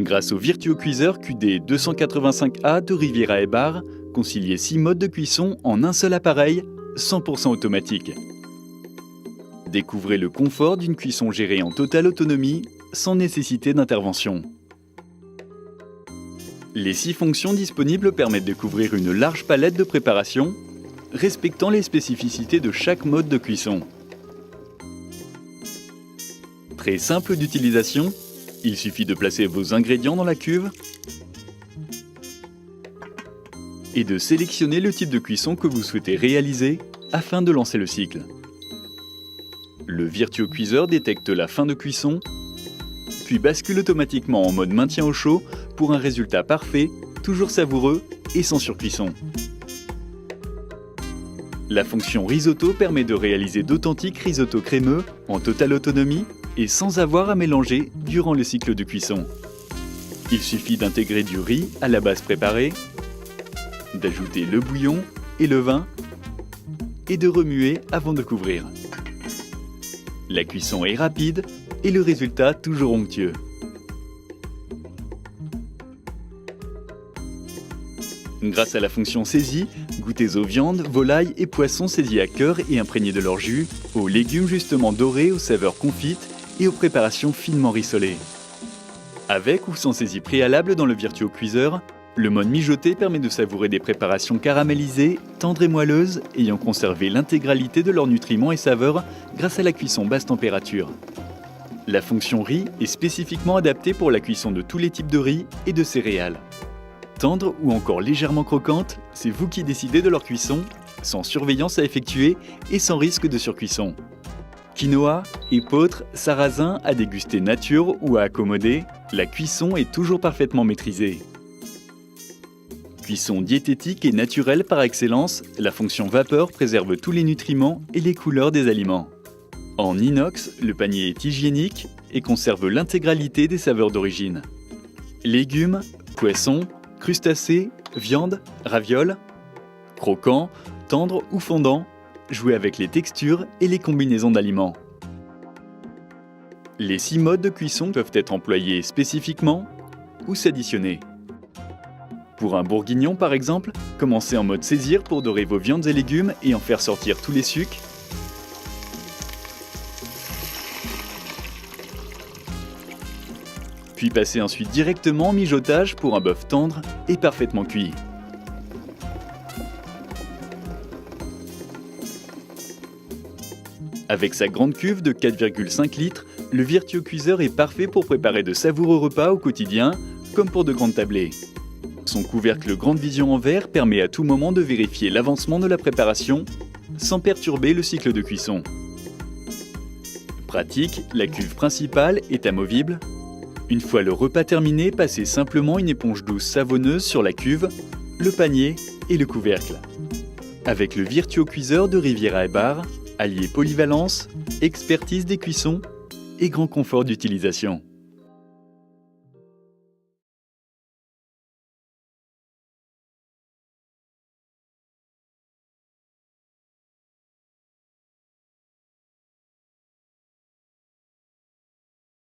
Grâce au VirtuoCuiseur QD 285A de Riviera et Bar, conciliez 6 modes de cuisson en un seul appareil, 100% automatique. Découvrez le confort d'une cuisson gérée en totale autonomie, sans nécessité d'intervention. Les 6 fonctions disponibles permettent de couvrir une large palette de préparations, respectant les spécificités de chaque mode de cuisson. Très simple d'utilisation, il suffit de placer vos ingrédients dans la cuve et de sélectionner le type de cuisson que vous souhaitez réaliser afin de lancer le cycle. Le VirtuoCuiseur détecte la fin de cuisson, puis bascule automatiquement en mode maintien au chaud pour un résultat parfait, toujours savoureux et sans surcuisson. La fonction risotto permet de réaliser d'authentiques risottos crémeux en totale autonomie et sans avoir à mélanger durant le cycle de cuisson. Il suffit d'intégrer du riz à la base préparée, d'ajouter le bouillon et le vin et de remuer avant de couvrir. La cuisson est rapide et le résultat toujours onctueux. Grâce à la fonction saisie, goûtez aux viandes, volailles et poissons saisis à cœur et imprégnés de leur jus, aux légumes justement dorés aux saveurs confites et aux préparations finement rissolées. Avec ou sans saisie préalable dans le VirtuoCuiseur, le mode mijoté permet de savourer des préparations caramélisées, tendres et moelleuses, ayant conservé l'intégralité de leurs nutriments et saveurs grâce à la cuisson basse température. La fonction riz est spécifiquement adaptée pour la cuisson de tous les types de riz et de céréales. Tendre ou encore légèrement croquante, c'est vous qui décidez de leur cuisson, sans surveillance à effectuer et sans risque de surcuisson. Quinoa, épeautre, sarrasin à déguster nature ou à accommoder, la cuisson est toujours parfaitement maîtrisée. Cuisson diététique et naturelle par excellence, la fonction vapeur préserve tous les nutriments et les couleurs des aliments. En inox, le panier est hygiénique et conserve l'intégralité des saveurs d'origine. Légumes, poissons, crustacés, viande, ravioles, croquants, tendres ou fondants, jouez avec les textures et les combinaisons d'aliments. Les 6 modes de cuisson peuvent être employés spécifiquement ou s'additionner. Pour un bourguignon par exemple, commencez en mode saisir pour dorer vos viandes et légumes et en faire sortir tous les sucs. Puis passez ensuite directement en mijotage pour un bœuf tendre et parfaitement cuit. Avec sa grande cuve de 4,5 litres, le VirtuoCuiseur est parfait pour préparer de savoureux repas au quotidien, comme pour de grandes tablées. Son couvercle grande vision en verre permet à tout moment de vérifier l'avancement de la préparation, sans perturber le cycle de cuisson. Pratique, la cuve principale est amovible. Une fois le repas terminé, passez simplement une éponge douce savonneuse sur la cuve, le panier et le couvercle. Avec le VirtuoCuiseur de Riviera et Bar, alliez polyvalence, expertise des cuissons et grand confort d'utilisation.